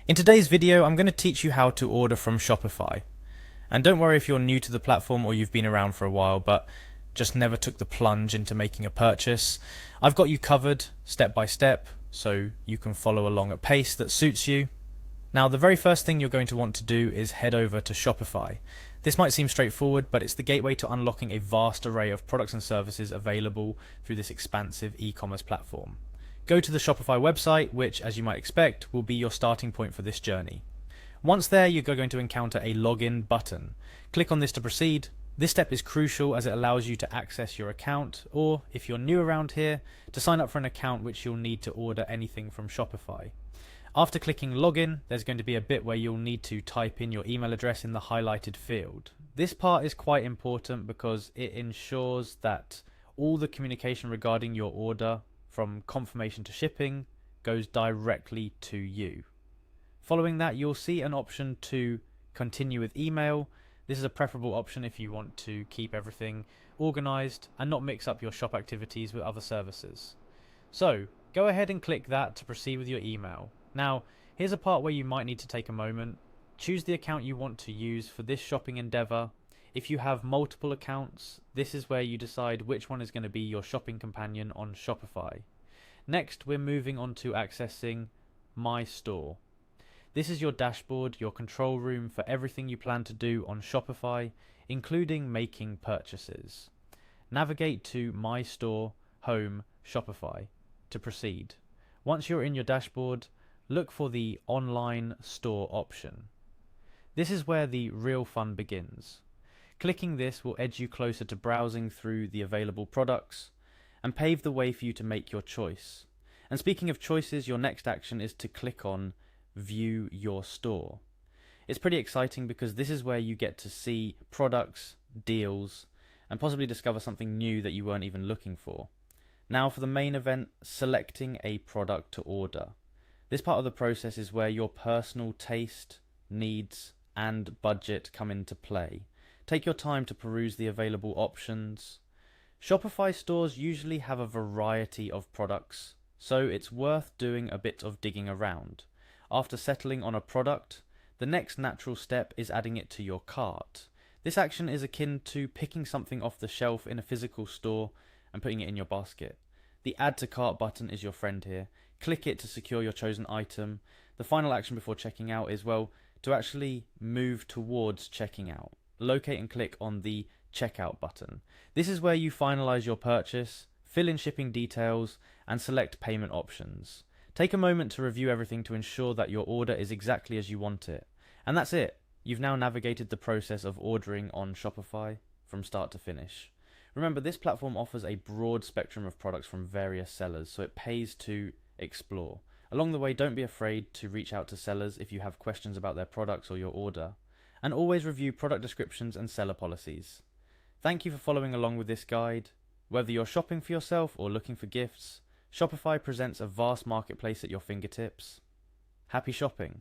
In today's video, I'm going to teach you how to order from Shopify. And don't worry if you're new to the platform or you've been around for a while but just never took the plunge into making a purchase. I've got you covered step by step so you can follow along at pace that suits you. Now, the very first thing you're going to want to do is head over to Shopify. This might seem straightforward, but it's the gateway to unlocking a vast array of products and services available through this expansive e-commerce platform. Go to the Shopify website, which, as you might expect, will be your starting point for this journey. Once there, you're going to encounter a login button. Click on this to proceed. This step is crucial as it allows you to access your account, or if you're new around here, to sign up for an account which you'll need to order anything from Shopify. After clicking login, there's going to be a bit where you'll need to type in your email address in the highlighted field. This part is quite important because it ensures that all the communication regarding your order, from confirmation to shipping, goes directly to you. Following that, you'll see an option to continue with email. This is a preferable option if you want to keep everything organized and not mix up your shop activities with other services. So go ahead and click that to proceed with your email. Now, here's a part where you might need to take a moment. Choose the account you want to use for this shopping endeavor. If you have multiple accounts, this is where you decide which one is going to be your shopping companion on Shopify. Next, we're moving on to accessing My Store. This is your dashboard, your control room for everything you plan to do on Shopify, including making purchases. Navigate to My Store, Home, Shopify to proceed. Once you're in your dashboard, look for the Online Store option. This is where the real fun begins. Clicking this will edge you closer to browsing through the available products and pave the way for you to make your choice. And speaking of choices, your next action is to click on View Your Store. It's pretty exciting because this is where you get to see products, deals, and possibly discover something new that you weren't even looking for. Now for the main event, selecting a product to order. This part of the process is where your personal taste, needs, and budget come into play. Take your time to peruse the available options. Shopify stores usually have a variety of products, so it's worth doing a bit of digging around. After settling on a product, the next natural step is adding it to your cart. This action is akin to picking something off the shelf in a physical store and putting it in your basket. The Add to Cart button is your friend here. Click it to secure your chosen item. The final action before checking out is, well, to actually move towards checking out. Locate and click on the Checkout button. This is where you finalize your purchase, fill in shipping details, and select payment options. Take a moment to review everything to ensure that your order is exactly as you want it. And that's it. You've now navigated the process of ordering on Shopify from start to finish. Remember, this platform offers a broad spectrum of products from various sellers, so it pays to explore. Along the way, don't be afraid to reach out to sellers if you have questions about their products or your order, and always review product descriptions and seller policies. Thank you for following along with this guide. Whether you're shopping for yourself or looking for gifts, Shopify presents a vast marketplace at your fingertips. Happy shopping!